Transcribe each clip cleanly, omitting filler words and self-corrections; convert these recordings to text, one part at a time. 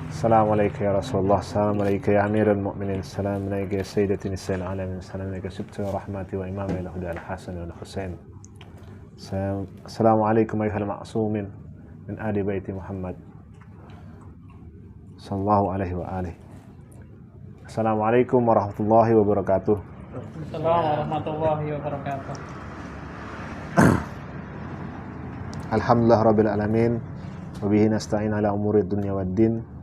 Assalamualaikum ya Rasulullah, Assalamualaikum ya Amirul Mu'minin, Assalamualaikum ya Sayyidatin Nisa'il Alamin, Assalamualaikum sibtu wa rahmati wa imam al-huda al-Hasan wa al-Husain. Assalamualaikum ayuhal ma'asumin min ali baiti Muhammad sallallahu alaihi wa alihi. Assalamualaikum warahmatullahi wabarakatuh. Assalamualaikum warahmatullahi wabarakatuh. Alhamdulillah rabbil alamin, wa bihi nasta'in ala umuri dunya waddin.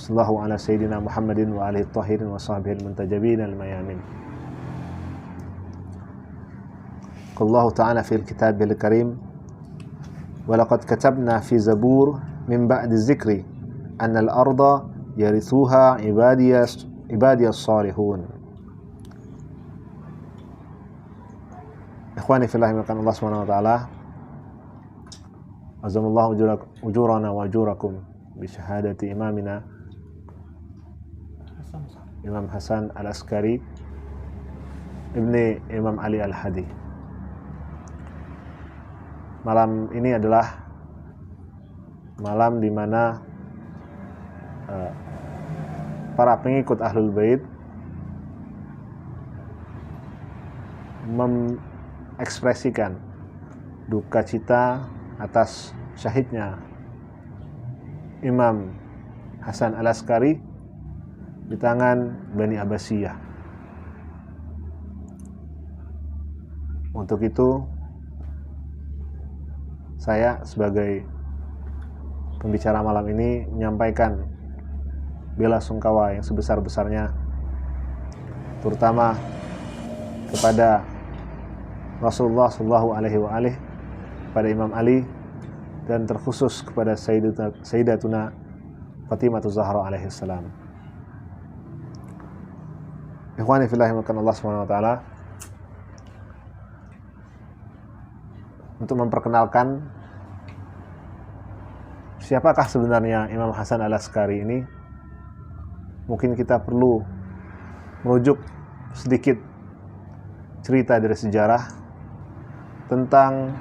Sallallahu ala sayyidina Muhammadin wa alihi tahirin wa sahbihi al-muntajabin al-mayamin. Qullahu ta'ala fil kitabil karim, wa laqad katabna fi zabur min ba'di zikri anna al-arda yarithuha ibadiyas salihun. Ikhwani fillah, milakan Allah Subhanahu wa ta'ala, azamallahu ujurana wa ujurakum bi syahadati imamina Imam Hasan Al-Askari Ibni Imam Ali Al-Hadi. Malam ini adalah malam di mana para pengikut Ahlul Bait mengekspresikan duka cita atas syahidnya Imam Hasan Al-Askari di tangan Bani Abbasiyah. Untuk itu, saya sebagai pembicara malam ini menyampaikan bela sungkawa yang sebesar-besarnya, terutama kepada Rasulullah Shallallahu Alaihi Wasallam, kepada Imam Ali, dan terkhusus kepada Sayyidatuna Fatimah Zahra alaihissalam. Ikhwani fillah, makan Allah Subhanahu wa taala, untuk memperkenalkan siapakah sebenarnya Imam Hasan Al-Askari ini, mungkin kita perlu merujuk sedikit cerita dari sejarah tentang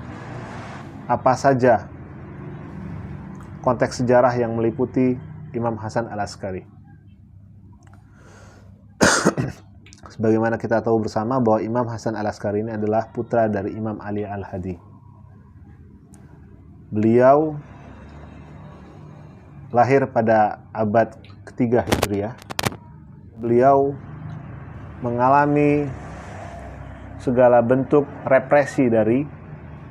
apa saja konteks sejarah yang meliputi Imam Hasan Al-Askari. Sebagaimana kita tahu bersama bahwa Imam Hasan Al-Askari ini adalah putra dari Imam Ali Al-Hadi. Beliau lahir pada abad ketiga Hijriah. Beliau mengalami segala bentuk represi dari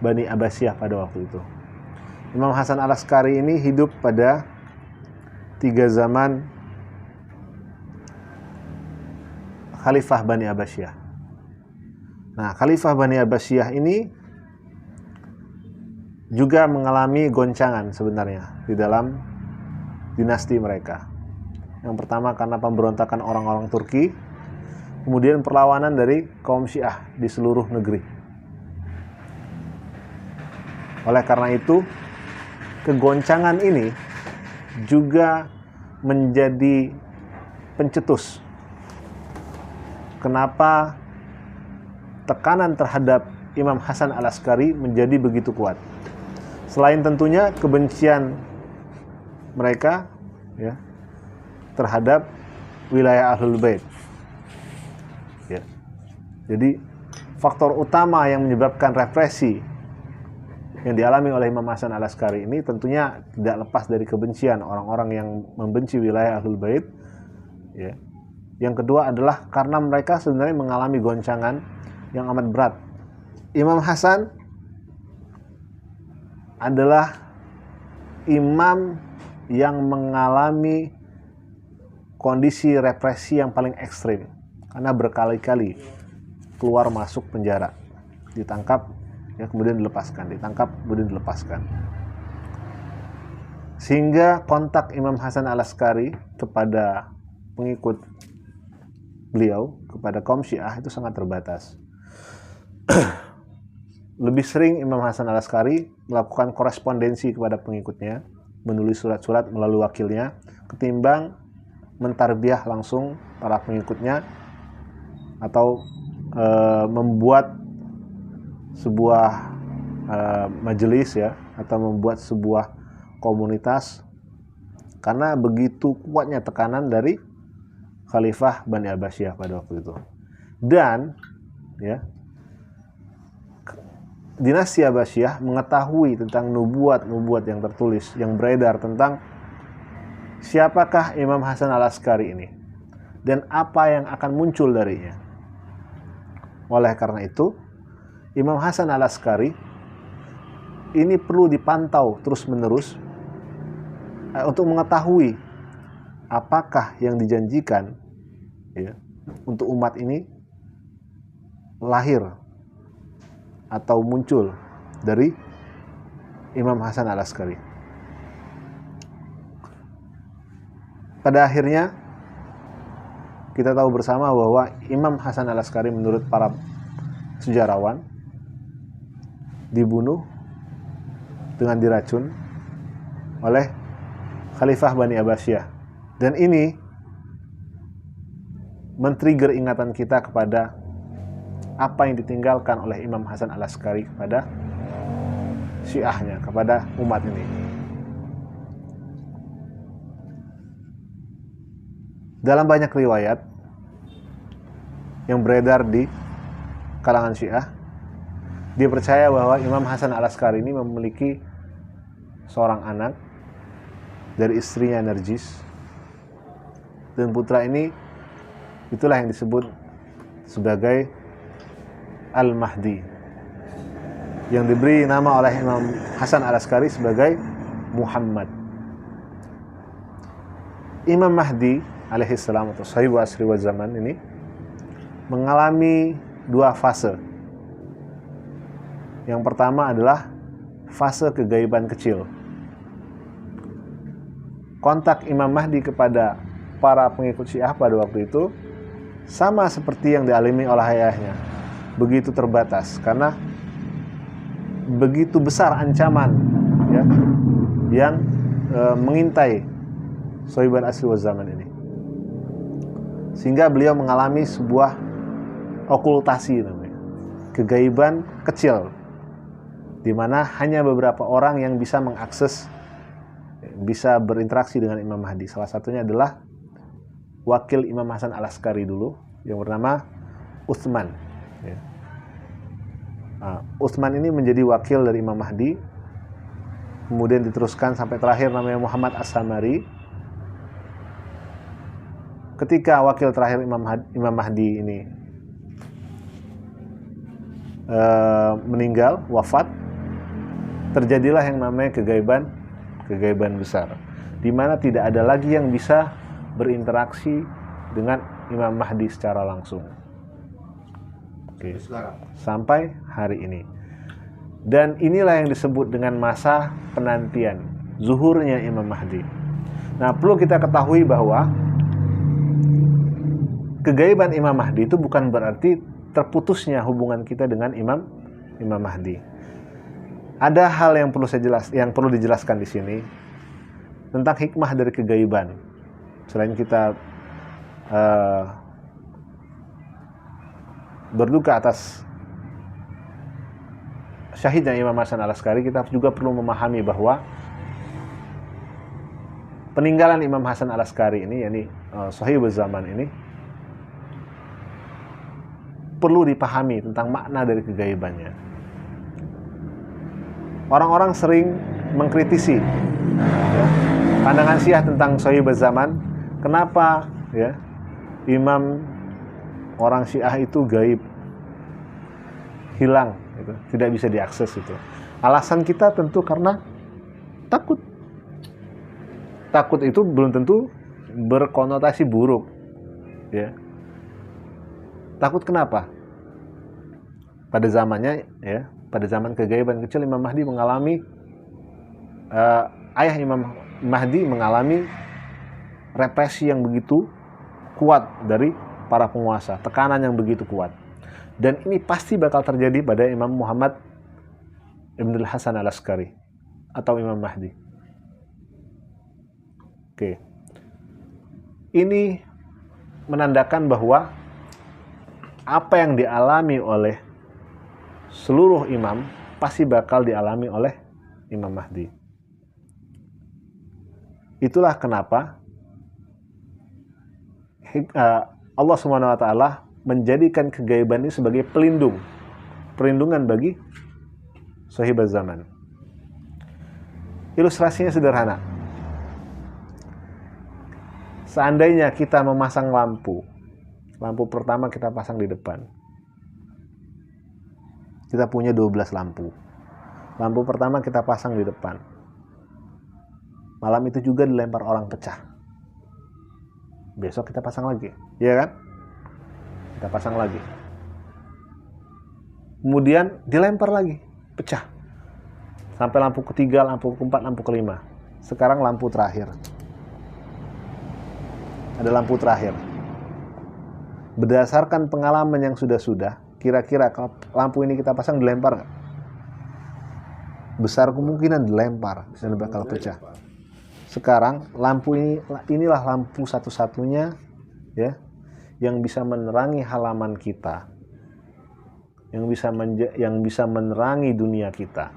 Bani Abbasiyah pada waktu itu. Imam Hasan Al-Askari ini hidup pada 3 zaman Khalifah Bani Abbasiyah. Nah, Khalifah Bani Abbasiyah ini juga mengalami goncangan sebenarnya di dalam dinasti mereka. Yang pertama karena pemberontakan orang-orang Turki, kemudian perlawanan dari kaum Syiah di seluruh negeri. Oleh karena itu, kegoncangan ini juga menjadi pencetus kenapa tekanan terhadap Imam Hasan Al-Askari menjadi begitu kuat. Selain tentunya kebencian mereka ya terhadap wilayah Ahlul Bait. Ya. Jadi faktor utama yang menyebabkan represi yang dialami oleh Imam Hasan Al-Askari ini tentunya tidak lepas dari kebencian orang-orang yang membenci wilayah Ahlul Bait. Ya. Yang kedua adalah karena mereka sebenarnya mengalami goncangan yang amat berat. Imam Hasan adalah imam yang mengalami kondisi represi yang paling ekstrim karena berkali-kali keluar masuk penjara, ditangkap ya kemudian dilepaskan, ditangkap kemudian dilepaskan. Sehingga kontak Imam Hasan Al-Askari kepada pengikut beliau, kepada kaum Syiah itu sangat terbatas. Lebih sering Imam Hasan Al-Askari melakukan korespondensi kepada pengikutnya, menulis surat-surat melalui wakilnya, ketimbang mentarbiah langsung para pengikutnya atau membuat sebuah majelis ya, atau membuat sebuah komunitas karena begitu kuatnya tekanan dari Khalifah Bani Abbasiyah pada waktu itu. Dan ya, dinasti Abbasiyah mengetahui tentang nubuat-nubuat yang tertulis, yang beredar tentang siapakah Imam Hasan Al-Askari ini dan apa yang akan muncul darinya. Oleh karena itu, Imam Hasan Al-Askari ini perlu dipantau terus-menerus untuk mengetahui apakah yang dijanjikan ya, untuk umat ini lahir atau muncul dari Imam Hasan Al-Askari. Pada akhirnya kita tahu bersama bahwa Imam Hasan Al-Askari menurut para sejarawan dibunuh dengan diracun oleh Khalifah Bani Abbasiyah. Dan ini men-trigger ingatan kita kepada apa yang ditinggalkan oleh Imam Hasan Al-Askari kepada Syiahnya, kepada umat ini. Dalam banyak riwayat yang beredar di kalangan Syiah, dia percaya bahwa Imam Hasan Al-Askari ini memiliki seorang anak dari istrinya Narjis, dan putra ini itulah yang disebut sebagai Al-Mahdi, yang diberi nama oleh Imam Hasan Al-Askari sebagai Muhammad. Imam Mahdi alaihissalam atau Sahibu Asri wa Zaman ini mengalami dua fase. Yang pertama adalah fase kegaiban kecil. Kontak Imam Mahdi kepada para pengikut Syiah pada waktu itu sama seperti yang dialami oleh ayahnya, begitu terbatas karena begitu besar ancaman ya, yang mengintai Sahiban Asri wa Zaman ini, sehingga beliau mengalami sebuah okultasi namanya, kegaiban kecil, di mana hanya beberapa orang yang bisa mengakses, bisa berinteraksi dengan Imam Mahdi. Salah satunya adalah wakil Imam Hasan Al-Askari dulu yang bernama Utsman. Ya. Utsman ini menjadi wakil dari Imam Mahdi, kemudian diteruskan sampai terakhir namanya Muhammad As-Samari. Ketika wakil terakhir Imam Mahdi ini meninggal, wafat, terjadilah yang namanya kegaiban besar, di mana tidak ada lagi yang bisa berinteraksi dengan Imam Mahdi secara langsung. Oke. Sampai hari ini. Dan inilah yang disebut dengan masa penantian zuhurnya Imam Mahdi. Nah, perlu kita ketahui bahwa kegaiban Imam Mahdi itu bukan berarti terputusnya hubungan kita dengan Imam Mahdi. Ada hal yang perlu dijelaskan di sini tentang hikmah dari kegaiban. Selain kita berduka atas syahidnya Imam Hasan Al-Askari, kita juga perlu memahami bahwa peninggalan Imam Hasan Al-Askari ini, yakni Sahibul Zaman ini, perlu dipahami tentang makna dari kegaibannya. Orang-orang sering mengkritisi ya, pandangan Syiah tentang Sahibul Zaman. Kenapa ya imam orang Syiah itu gaib, hilang, gitu, tidak bisa diakses itu? Alasan kita tentu karena takut. Takut itu belum tentu berkonotasi buruk, ya. Takut kenapa? Pada zamannya, ya, pada zaman kegaiban kecil, Imam Mahdi mengalami, ayah Imam Mahdi mengalami represi yang begitu kuat dari para penguasa, tekanan yang begitu kuat. Dan ini pasti bakal terjadi pada Imam Muhammad Ibn Hasan Al-Askari atau Imam Mahdi. Oke. Ini menandakan bahwa apa yang dialami oleh seluruh imam pasti bakal dialami oleh Imam Mahdi. Itulah kenapa Allah Subhanahu wa taala menjadikan kegaiban ini sebagai perlindungan bagi sahibaz zaman. Ilustrasinya sederhana. Seandainya kita memasang lampu pertama kita pasang di depan. Kita punya 12 lampu. Lampu pertama kita pasang di depan. Malam itu juga dilempar orang pecah. Besok kita pasang lagi, ya kan? Kita pasang lagi. Kemudian dilempar lagi, pecah. Sampai lampu ketiga, lampu keempat, lampu kelima. Sekarang lampu terakhir. Ada lampu terakhir. Berdasarkan pengalaman yang sudah-sudah, kira-kira kalau lampu ini kita pasang dilempar nggak? Besar kemungkinan dilempar dan bakal pecah. Sekarang lampu inilah lampu satu-satunya ya yang bisa menerangi halaman kita, yang bisa menerangi dunia kita.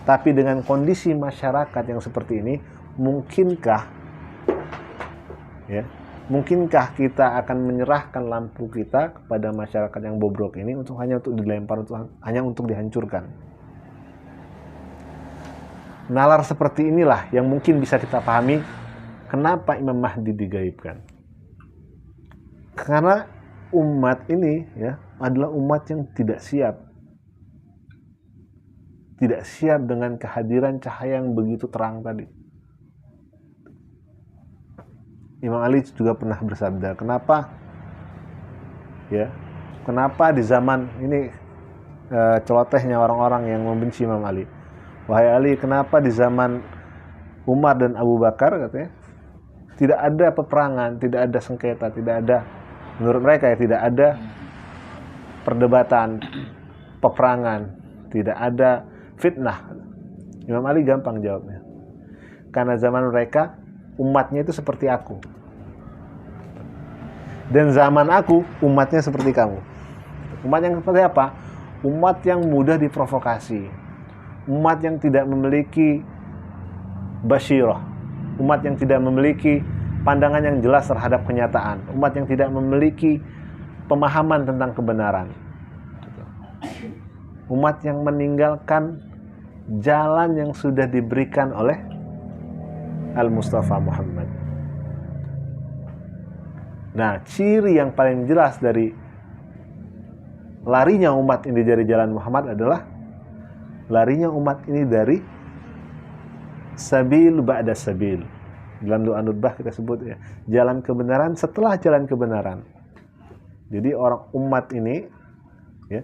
Tapi dengan kondisi masyarakat yang seperti ini, mungkinkah kita akan menyerahkan lampu kita kepada masyarakat yang bobrok ini hanya untuk dilempar, hanya untuk dihancurkan? Nalar seperti inilah yang mungkin bisa kita pahami kenapa Imam Mahdi digaibkan. Karena umat ini ya adalah umat yang tidak siap. Tidak siap dengan kehadiran cahaya yang begitu terang tadi. Imam Ali juga pernah bersabda, kenapa di zaman ini celotehnya orang-orang yang membenci Imam Ali. Wahai Ali, kenapa di zaman Umar dan Abu Bakar katanya tidak ada peperangan, tidak ada sengketa, tidak ada, menurut mereka ya, tidak ada perdebatan, peperangan, tidak ada fitnah. Imam Ali gampang jawabnya. Karena zaman mereka umatnya itu seperti aku. Dan zaman aku umatnya seperti kamu. Umat yang seperti apa? Umat yang mudah diprovokasi. Umat yang tidak memiliki basyirah, umat yang tidak memiliki pandangan yang jelas terhadap kenyataan, umat yang tidak memiliki pemahaman tentang kebenaran, umat yang meninggalkan jalan yang sudah diberikan oleh Al-Mustafa Muhammad. Nah, ciri yang paling jelas dari larinya umat ini dari jalan Muhammad adalah larinya umat ini dari sabil ba'da sabil. Dalam doa nutbah kita sebut ya, jalan kebenaran setelah jalan kebenaran. Jadi orang umat ini ya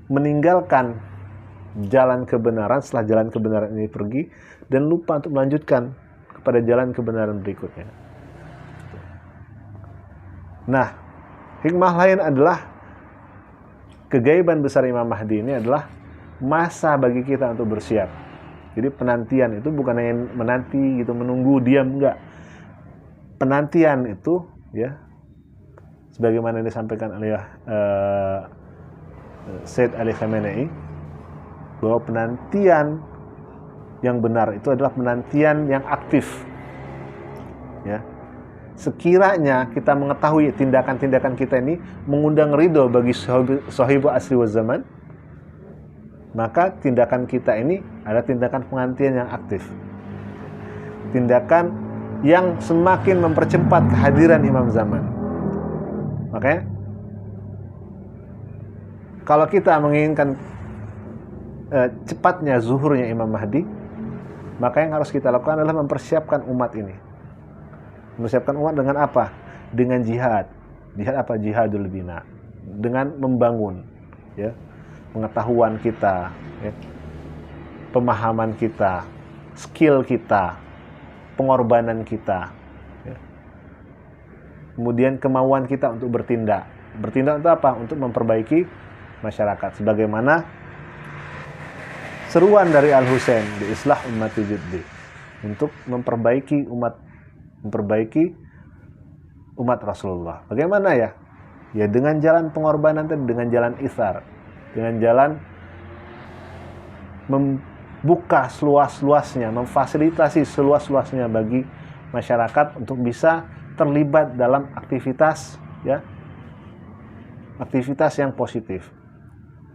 meninggalkan jalan kebenaran setelah jalan kebenaran ini pergi dan lupa untuk melanjutkan kepada jalan kebenaran berikutnya. Nah, hikmah lain adalah kegaiban besar Imam Mahdi ini adalah masa bagi kita untuk bersiap. Jadi penantian itu bukan hanya menanti gitu, menunggu diam, enggak. Penantian itu ya sebagaimana disampaikan oleh Sayyid Ali Khamenei, bahwa penantian yang benar itu adalah penantian yang aktif. Ya. Sekiranya kita mengetahui tindakan-tindakan kita ini mengundang ridho bagi sahibu asri waz zaman, maka tindakan kita ini adalah tindakan penantian yang aktif. Tindakan yang semakin mempercepat kehadiran Imam Zaman. Makanya kalau kita menginginkan cepatnya zuhurnya Imam Mahdi, maka yang harus kita lakukan adalah mempersiapkan umat ini. Mempersiapkan umat dengan apa? Dengan jihad. Jihad apa? Jihadul bina. Dengan membangun ya pengetahuan kita, ya, pemahaman kita, skill kita, pengorbanan kita, ya. Kemudian kemauan kita untuk bertindak. Bertindak untuk apa? Untuk memperbaiki masyarakat. Sebagaimana seruan dari Al-Husain di Islah Ummati Juddi, untuk memperbaiki umat Rasulullah. Bagaimana ya? Ya dengan jalan pengorbanan dan dengan jalan itsar. Dengan jalan buka seluas-luasnya, memfasilitasi seluas-luasnya bagi masyarakat untuk bisa terlibat dalam aktivitas, ya, aktivitas yang positif.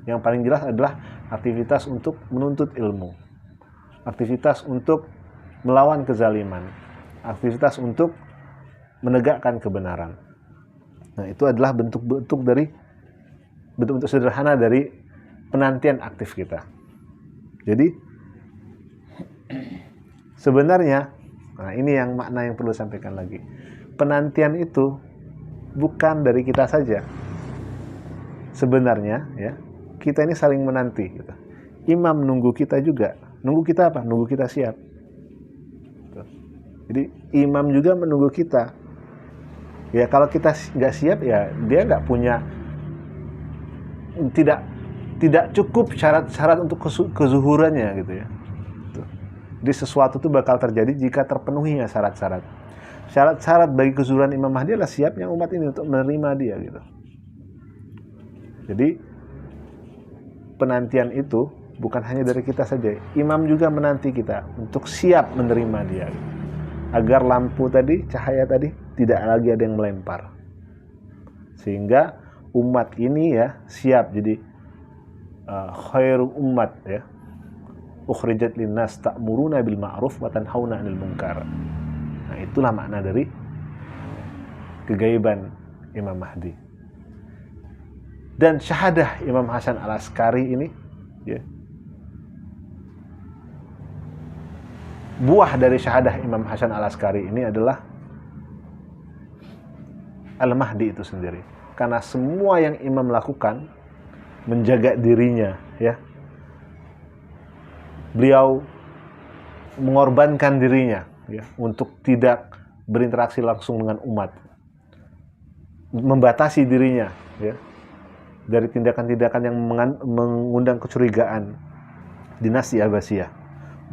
Yang paling jelas adalah aktivitas untuk menuntut ilmu, aktivitas untuk melawan kezaliman, aktivitas untuk menegakkan kebenaran. Nah, itu adalah bentuk-bentuk sederhana dari penantian aktif kita. Jadi sebenarnya, nah ini yang makna yang perlu sampaikan lagi. Penantian itu bukan dari kita saja. Sebenarnya, ya, kita ini saling menanti. Gitu. Imam nunggu kita juga. Nunggu kita apa? Nunggu kita siap. Gitu. Jadi imam juga menunggu kita. Ya kalau kita nggak siap, ya dia nggak punya, tidak cukup syarat-syarat untuk kezuhurannya, gitu ya. Gitu. Jadi sesuatu itu bakal terjadi jika terpenuhinya syarat-syarat. Syarat-syarat bagi kezuhuran Imam Mahdi adalah siapnya umat ini untuk menerima dia, gitu. Jadi penantian itu bukan hanya dari kita saja. Imam juga menanti kita untuk siap menerima dia, agar lampu tadi, cahaya tadi tidak lagi ada yang melempar, sehingga umat ini, ya, siap jadi khairu umat, ya, ukhrijat linnas ta'muruna bil ma'ruf wa tanhauna 'anil munkar. Nah, itulah makna dari kegaiban Imam Mahdi. Dan syahadah Imam Hasan Al-Askari ini, ya, buah dari syahadah Imam Hasan Al-Askari ini adalah Al-Mahdi itu sendiri. Karena semua yang Imam lakukan, menjaga dirinya, ya, beliau mengorbankan dirinya, ya, untuk tidak berinteraksi langsung dengan umat, membatasi dirinya, ya, dari tindakan-tindakan yang mengundang kecurigaan dinasti Abbasiyah.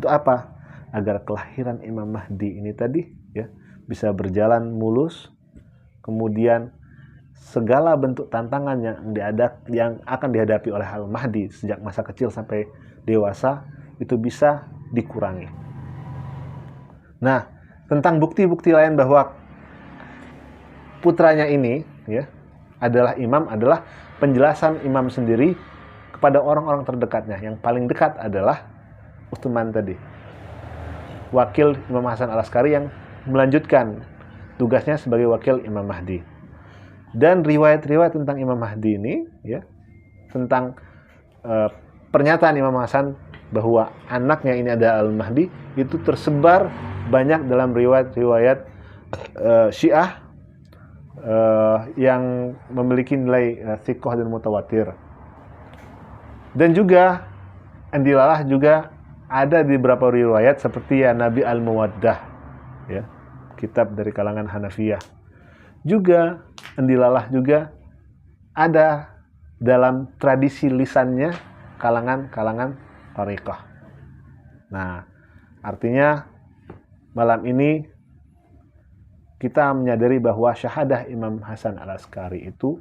Untuk apa? Agar kelahiran Imam Mahdi ini tadi, ya, bisa berjalan mulus, kemudian segala bentuk tantangan yang akan dihadapi oleh Al-Mahdi sejak masa kecil sampai dewasa itu bisa dikurangi. Nah, tentang bukti-bukti lain bahwa putranya ini, ya, adalah imam, adalah penjelasan imam sendiri kepada orang-orang terdekatnya. Yang paling dekat adalah Utsman tadi, wakil Imam Hasan Al-Askari yang melanjutkan tugasnya sebagai wakil Imam Mahdi. Dan riwayat-riwayat tentang Imam Mahdi ini, ya, tentang pernyataan Imam Hasan bahwa anaknya ini adalah Al-Mahdi, itu tersebar banyak dalam riwayat-riwayat Syiah yang memiliki nilai thiqah dan mutawatir. Dan juga andilalah juga ada di beberapa riwayat seperti ya Nabi Al-Muwaddah, ya, kitab dari kalangan Hanafiyah. Juga andilalah juga ada dalam tradisi lisannya kalangan thariqah. Nah, artinya malam ini kita menyadari bahwa syahadah Imam Hasan Al-Askari itu,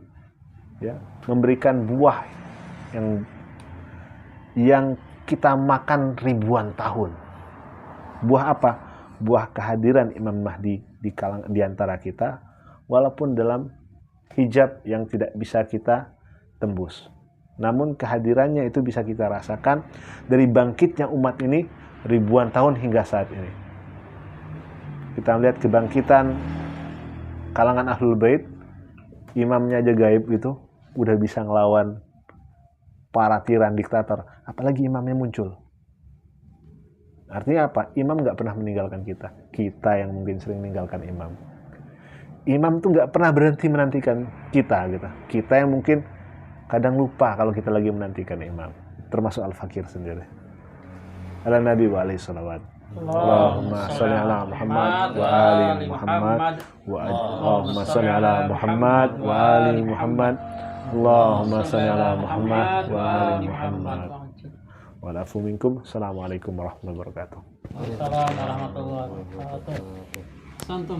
ya, memberikan buah yang kita makan ribuan tahun. Buah apa? Buah kehadiran Imam Mahdi di antara kita, walaupun dalam hijab yang tidak bisa kita tembus. Namun kehadirannya itu bisa kita rasakan dari bangkitnya umat ini ribuan tahun hingga saat ini. Kita melihat kebangkitan kalangan Ahlul Bait, imamnya aja gaib gitu, udah bisa ngelawan para tiran diktator, apalagi imamnya muncul. Artinya apa? Imam nggak pernah meninggalkan kita. Kita yang mungkin sering meninggalkan imam. Imam tuh nggak pernah berhenti menantikan kita, gitu. Kita yang mungkin kadang lupa kalau kita lagi menantikan imam. Termasuk Al-Fakir sendiri. Ala Nabi wa alaihi salawat. Allahumma sholli ala Muhammad wa ali Muhammad Allahumma sholli ala Muhammad wa ali Muhammad Allahumma sholli ala Muhammad wa ali Muhammad. Wa'alafu minkum. Assalamualaikum warahmatullahi wabarakatuh. Assalamualaikum warahmatullahi wabarakatuh. Santum.